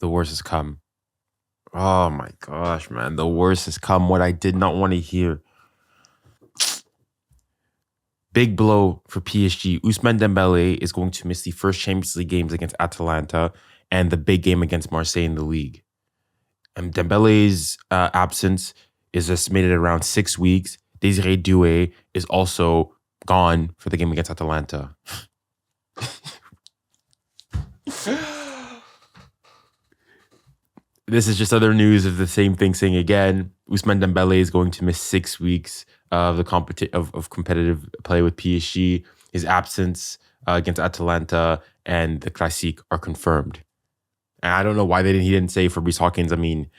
The worst has come. Oh my gosh, man. The worst has come. What I did not want to hear. Big blow for PSG. Ousmane Dembele is going to miss the first Champions League games against Atalanta and the big game against Marseille in the league. And Dembele's absence is estimated at around 6 weeks. 𝙎𝙊𝘾𝘼𝙎𝙾 Doue is also gone for the game against Atalanta. This is just other news of the same thing saying again. Ousmane Dembele is going to miss 6 weeks of the competitive play with PSG. His absence against Atalanta and the Classique are confirmed. And I don't know why he didn't say Fabrice Hawkins. I mean,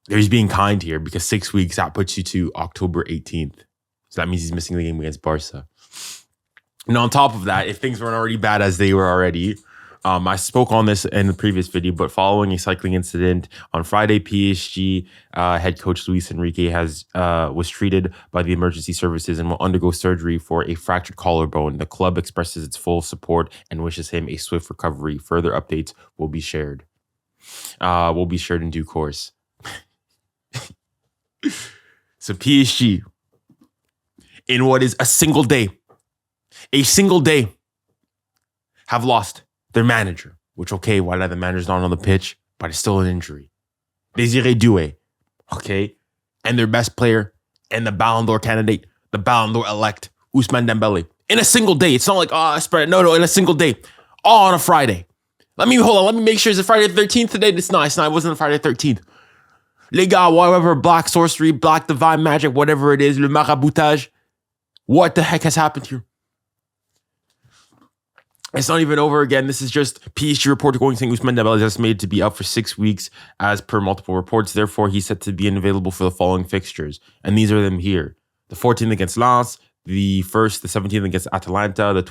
he's being kind here because 6 weeks, that puts you to October 18th. So that means he's missing the game against Barça. And on top of that, if things weren't already bad as they were already, I spoke on this in the previous video, but following a cycling incident on Friday, PSG head coach 𝙀𝙊𝘾𝘼𝙎𝙾 was treated by the emergency services and will undergo surgery for a fractured collarbone. The club expresses its full support and wishes him a swift recovery. Further updates will be shared. In due course. So PSG, in what is a single day, have lost their manager, which, okay, why not? The manager's not on the pitch, but it's still an injury. 𝙎𝙊𝘾𝘼𝙎𝙾 Doue, okay? And their best player and the Ballon d'Or candidate, the Ballon d'Or elect, Ousmane Dembele. In a single day. It's not like, I spread it. No, in a single day. All on a Friday. Let me make sure it's a Friday the 13th today. It's not. It wasn't a Friday the 13th. Les gars, whatever, black sorcery, black divine magic, whatever it is, le maraboutage. What the heck has happened here? It's not even over again. This is just PSG report going saying Ousmane Dembele is estimated to be out for 6 weeks as per multiple reports. Therefore, he's set to be unavailable for the following fixtures. And these are them here. The 14th against Lens, the 17th against Atalanta, the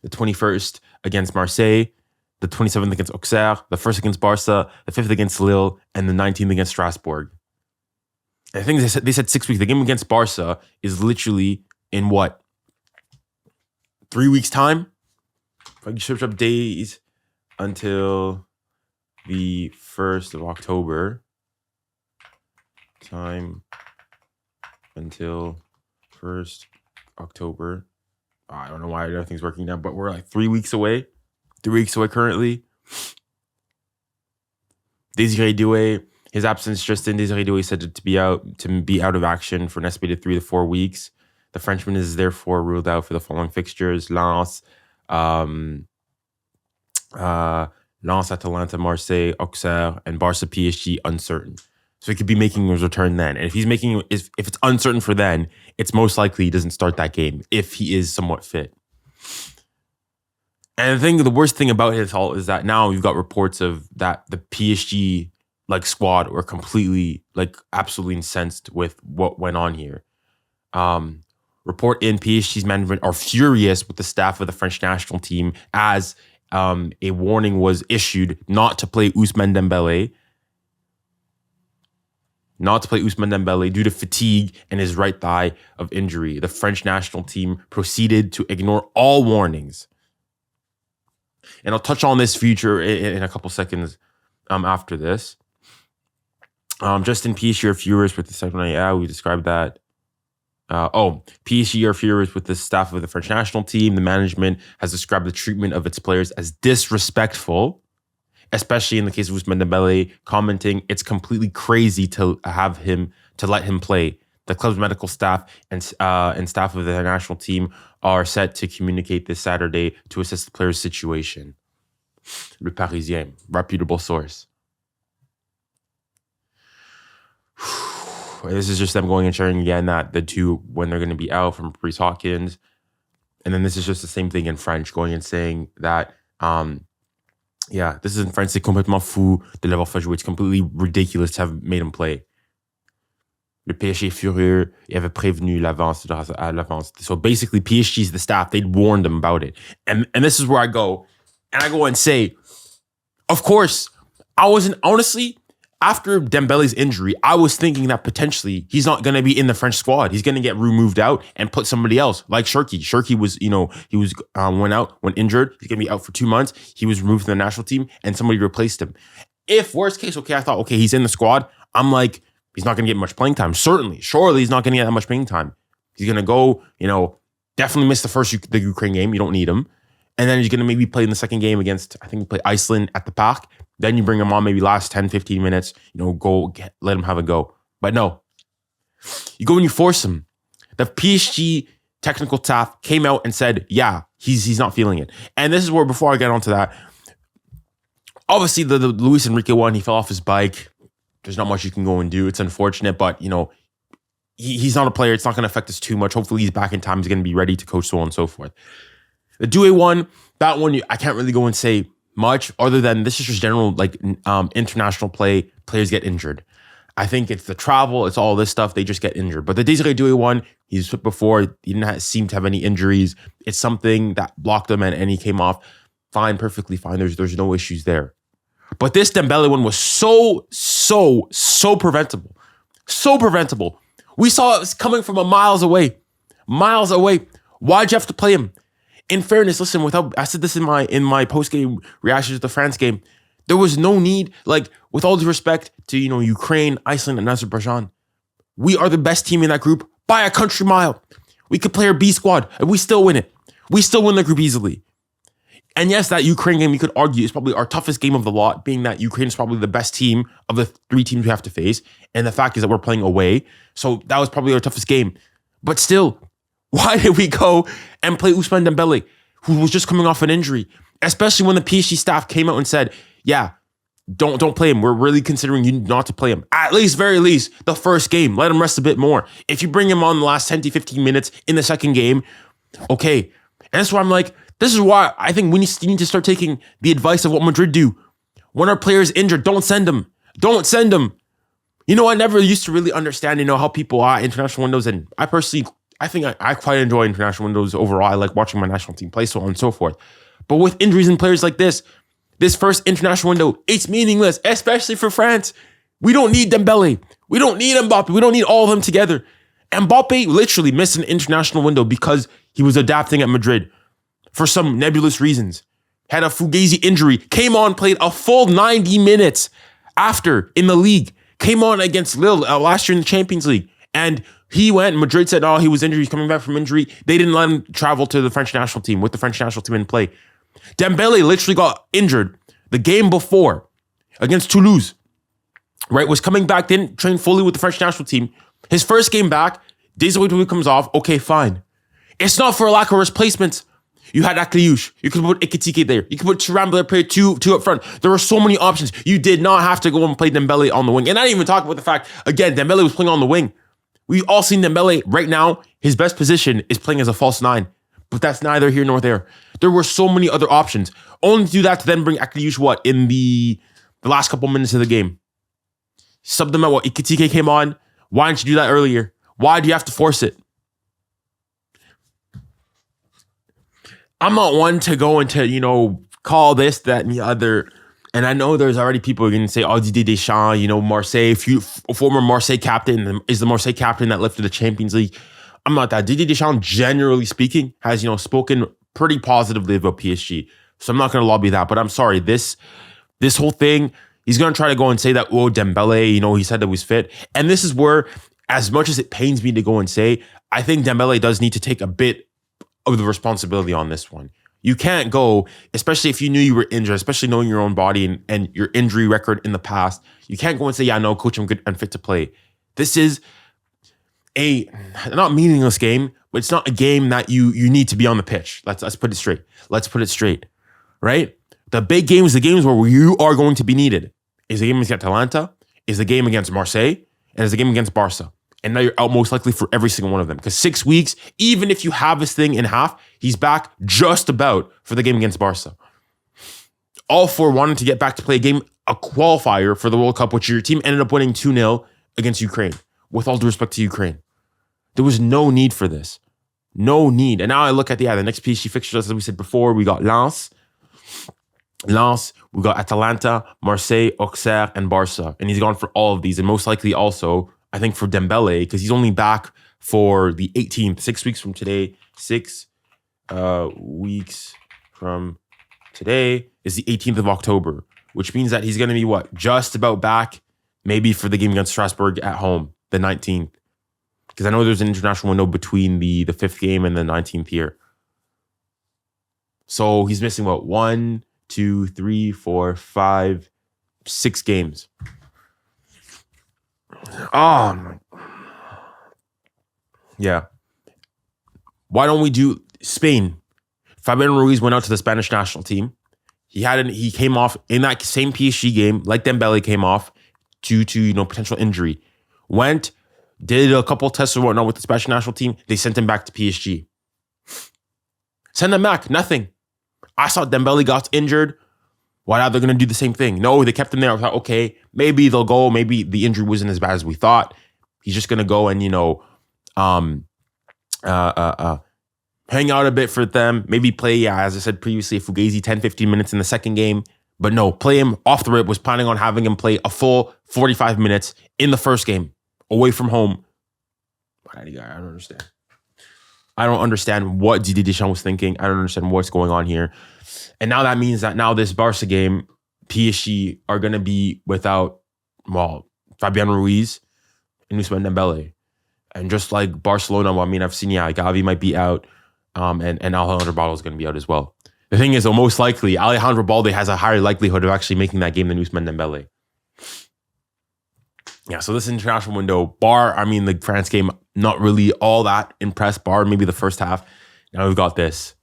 21st against Marseille, the 27th against 𝙀𝙀𝘿𝘾𝘼𝙎𝙀, the 1st against Barça, the 5th against Lille, and the 19th against Strasbourg. I think they said 6 weeks. The game against Barça is literally in what? 3 weeks time? If I can switch up days until the 1st of October. Time until 1st October. I don't know why nothing's working now, but we're like 3 weeks away. 3 weeks away currently. 𝙎𝙊𝘾𝘼𝙎𝙀 Doue, his absence just in. 𝙎𝙊𝘾𝘼 Doue is said to be out of action for an estimated 3 to 4 weeks. The Frenchman is therefore ruled out for the following fixtures: Lens, Atalanta, Marseille, 𝙀𝙀𝘿, and Barça PSG uncertain. So he could be making his return then. And if it's uncertain for then, it's most likely he doesn't start that game if he is somewhat fit. And the worst thing about his halt is that now we've got reports of that the PSG squad were completely absolutely incensed with what went on here. Report in PSG's management are furious with the staff of the French national team as a warning was issued not to play Ousmane Dembele due to fatigue and his right thigh of injury. The French national team proceeded to ignore all warnings. And I'll touch on this feature in a couple seconds after this. Just in PSG are furious with the second night. Yeah, we described that. PSG are furious with the staff of the French national team. The management has described the treatment of its players as disrespectful, especially in the case of Ousmane Dembele, commenting, "It's completely crazy to let him play." The club's medical staff and staff of the national team are set to communicate this Saturday to assess the player's situation. Le Parisien, reputable source. This is just them going and sharing again that the two, when they're going to be out, from Fabrice Hawkins. And then this is just the same thing in French, going and saying that, this is in French, c'est complètement fou de l'avoir fait jouer. It's completely ridiculous to have made him play. Le PSG est furieux, il avait prévenu à l'avance. So basically, PSG's the staff, they'd warned them about it. And this is where I go and say, of course, I wasn't, honestly, after Dembele's injury, I was thinking that potentially he's not going to be in the French squad. He's going to get removed out and put somebody else like 𝙎𝙬𝘾𝘼𝙎𝑎𝑐. 𝙎𝙬𾖾 was, he was went injured. He's going to be out for 2 months. He was removed from the national team and somebody replaced him. If worst case, okay, I thought, okay, he's in the squad. I'm like, he's not going to get much playing time. Surely he's not going to get that much playing time. He's going to go, definitely miss the Ukraine game. You don't need him. And then he's going to maybe play in the second game against, I think he played Iceland at the 𝙀. Then you bring him on maybe last 10, 15 minutes, let him have a go. But no, you go and you force him. The PSG technical staff came out and said, yeah, he's not feeling it. And this is where, before I get onto that, obviously the Luis Enrique one, he fell off his bike. There's not much you can go and do. It's unfortunate, but he's not a player. It's not going to affect us too much. Hopefully he's back in time. He's going to be ready to coach, so on and so forth. The Doue one, that one, I can't really go and say much other than this is just general, international play. Players get injured. I think it's the travel. It's all this stuff. They just get injured. But the 𝙬𝙬𝘼𝘏𝑗 Doue one, he's put before. He didn't seem to have any injuries. It's something that blocked him and he came off fine, perfectly fine. There's no issues there. But this Dembele one was so preventable. So preventable. We saw it was coming from miles away. Miles away. Why'd you have to play him? In fairness, listen, I said this in my post-game reaction to the France game, there was no need, with all due respect to, Ukraine, Iceland, and Azerbaijan. We are the best team in that group by a country mile. We could play our B squad and we still win it. We still win the group easily. And yes, that Ukraine game, you could argue, is probably our toughest game of the lot, being that Ukraine is probably the best team of the 3 teams we have to face. And the fact is that we're playing away. So that was probably our toughest game. But still, why did we go and play Ousmane Dembele, who was just coming off an injury? Especially when the PSG staff came out and said, yeah, don't play him. We're really considering you not to play him. At least, very least, the first game. Let him rest a bit more. If you bring him on the last 10 to 15 minutes in the second game, okay. And that's why I'm like, this is why I think we need to start taking the advice of what Madrid do. When our player's injured, don't send him. Don't send him. I never used to really understand, how people are international windows. And I personally, I think I quite enjoy international windows overall. I like watching my national team play, so on and so forth. But with injuries and players like this first international window, it's meaningless, especially for France. We don't need Dembele. We don't need Mbappe. We don't need all of them together. Mbappe literally missed an international window because he was adapting at Madrid for some nebulous reasons. Had a Fugazi injury, came on, played a full 90 minutes after in the league. Came on against Lille last year in the Champions League. And he went, Madrid said, he was injured. He's coming back from injury. They didn't let him travel to the French national team with the French national team in play. Dembele literally got injured the game before against Toulouse, right? Was coming back, didn't train fully with the French national team. His first game back, 𝙬𝙬𝘼𝘏𝑗 comes off. Okay, fine. It's not for a lack of replacements. You had 𝙎𝙬𝘾𝘼𝑗. You could put 𝙬𝙬𝘾𝘼𝑗 there. You could put 𝙬𝙬𝘾𝘼𝑗 play two up front. There were so many options. You did not have to go and play Dembele on the wing. And I didn't even talk about the fact, again, Dembele was playing on the wing. We've all seen Dembele right now. His best position is playing as a false 9. But that's neither here nor there. There were so many other options. Only to do that to then bring 𝙎𝙬𝘾𝘼𝑗 in the last couple minutes of the game. Subbed them out. 𝙬𝙬𝘾𝘼𝑗 came on. Why didn't you do that earlier? Why do you have to force it? I'm not one to go into, call this, that, and the other. And I know there's already people who are going to say, Didier Deschamps, Marseille, former Marseille captain, is the Marseille captain that lifted the Champions League. I'm not that. Didier Deschamps, generally speaking, has, spoken pretty positively about PSG. So I'm not going to lobby that. But I'm sorry, this whole thing, he's going to try to go and say that, Dembele, he said that was fit. And this is where, as much as it pains me to go and say, I think Dembele does need to take a bit of the responsibility on this one. You can't go, especially if you knew you were injured, especially knowing your own body and your injury record in the past. You can't go and say, no, coach, I'm good and fit to play. This is a not meaningless game, but it's not a game that you need to be on the pitch. Let's put it straight. Let's put it straight, right? The big games, the games where you are going to be needed, is the game against Atalanta, is the game against Marseille, and is the game against Barça. And now you're out most likely for every single one of them. Because 6 weeks, even if you have this thing in half, he's back just about for the game against Barça. All four wanted to get back to play a qualifier for the World Cup, which your team ended up winning 2-0 against Ukraine. With all due respect to Ukraine. There was no need for this. No need. And now I look at the next PSG fixtures, as we said before, we got Lens. Lens, we got Atalanta, Marseille, Auxerre, and Barça. And he's gone for all of these. And most likely also, I think for Dembele, because he's only back for the 18th, 6 weeks from today. 6 weeks from today is the 18th of October, which means that he's going to be what? Just about back, maybe for the game against Strasbourg at home, the 19th. Because I know there's an international window between the 5th game and the 19th here. So he's missing what? 1, 2, 3, 4, 5, 6 games. Oh, yeah. Why don't we do Spain? Fabian Ruiz went out to the Spanish national team. He came off in that same PSG game, like Dembele came off due to potential injury. Went, did a couple tests or whatnot with the Spanish national team. They sent him back to PSG. Send him back, nothing. I saw Dembele got injured. Why now they're going to do the same thing? No, they kept him there. I thought, okay, maybe they'll go. Maybe the injury wasn't as bad as we thought. He's just going to go and, hang out a bit for them. Maybe play, as I said previously, Fugazi 10, 15 minutes in the second game. But no, play him off the rip. Was planning on having him play a full 45 minutes in the first game, away from home. I don't understand. I don't understand what Didier Deschamps was thinking. I don't understand what's going on here. And now that means that now this Barca game, PSG are going to be without, Fabian Ruiz and Ousmane Dembele. And just like Barcelona, I've seen, Gavi might be out, and Alejandro Balde is going to be out as well. The thing is, most likely, Alejandro Balde has a higher likelihood of actually making that game than Ousmane Dembele. Yeah, so this international window, the France game, not really all that impressed, maybe the first half. Now we've got this.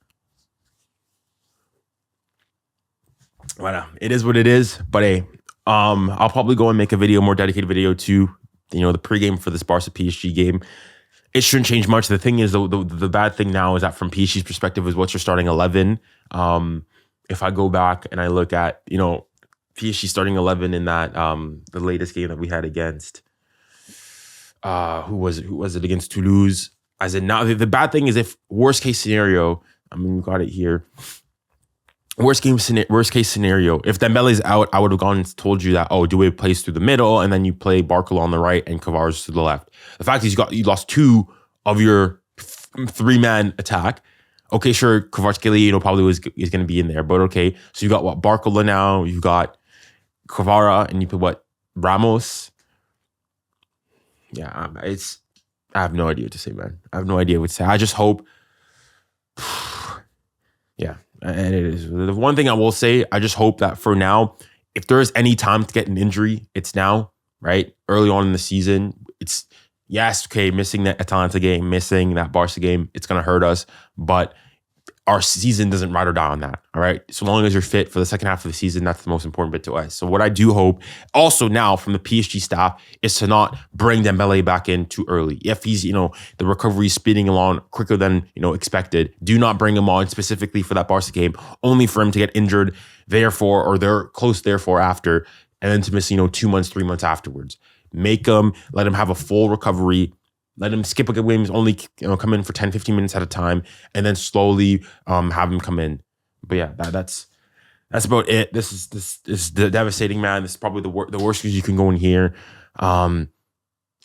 Voilà. It is what it is, but hey, I'll probably go and make a video, more dedicated video to, the pregame for this Barca PSG game. It shouldn't change much. The thing is, the bad thing now is that from PSG's perspective is what's your starting 11. If I go back and I look at, PSG starting 11 in that the latest game that we had against who was it against Toulouse? As in now, the bad thing is if worst case scenario, we got it here. Worst case scenario, if Dembele's out, I would have gone and told you that, Doue plays through the middle, and then you play Barcola on the right and Kvara to the left. The fact is you lost 2 of your 3-man attack. Okay, sure, Kvaratskhelia, probably is going to be in there, but okay. So you got Barcola now, you got Kvara, and you put Ramos. Yeah, I have no idea what to say, man. I have no idea what to say. I just hope, yeah. And it is. The one thing I will say, I just hope that for now, if there is any time to get an injury, it's now, right? Early on in the season, it's, yes, okay, missing that Atalanta game, missing that Barca game, it's going to hurt us. But our season doesn't ride or die on that, all right? So long as you're fit for the second half of the season, that's the most important bit to us. So what I do hope, also now from the PSG staff, is to not bring Dembele back in too early. If he's, the recovery is speeding along quicker than, expected, do not bring him on specifically for that Barca game, only for him to get injured therefore, or they're close therefore after, and then to miss, 2 months, 3 months afterwards. Let him have a full recovery. Let him skip a good games, only come in for 10, 15 minutes at a time, and then slowly have him come in. But yeah, that's about it. This is devastating, man. This is probably the worst news you can go in here. And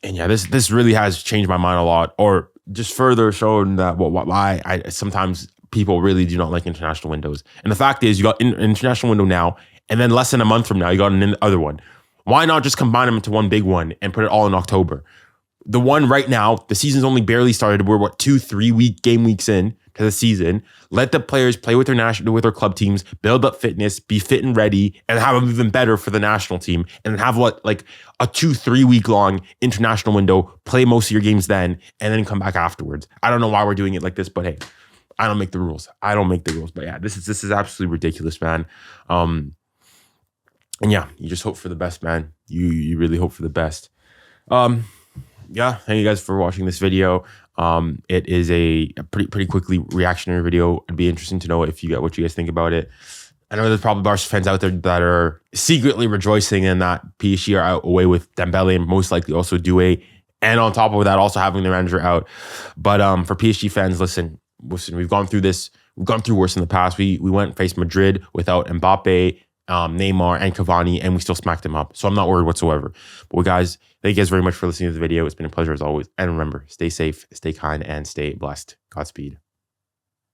yeah, this really has changed my mind a lot, or just further shown that why I sometimes people really do not like international windows. And the fact is, you got an international window now, and then less than a month from now, you got another one. Why not just combine them into one big one and put it all in October? The one right now, the season's only barely started. We're 2-3 game weeks in to the season. Let the players play with their club teams, build up fitness, be fit and ready, and have them even better for the national team. And have a 2-3 week long international window. Play most of your games then, and then come back afterwards. I don't know why we're doing it like this, but hey, I don't make the rules. But yeah, this is absolutely ridiculous, man. And yeah, you just hope for the best, man. You really hope for the best. Yeah, thank you guys for watching this video. It is a pretty quickly reactionary video. It'd be interesting to know what you guys think about it. I know there's probably Barca fans out there that are secretly rejoicing in that PSG are out away with Dembele and most likely also Doue, and on top of that also having their manager out. But for PSG fans, listen, we've gone through this We've gone through worse in the past. We went and faced Madrid without Mbappe, Neymar, and Cavani, and we still smacked them up. So I'm not worried whatsoever. But guys, thank you guys very much for listening to the video. It's been a pleasure as always. And remember, stay safe, stay kind, and stay blessed. Godspeed.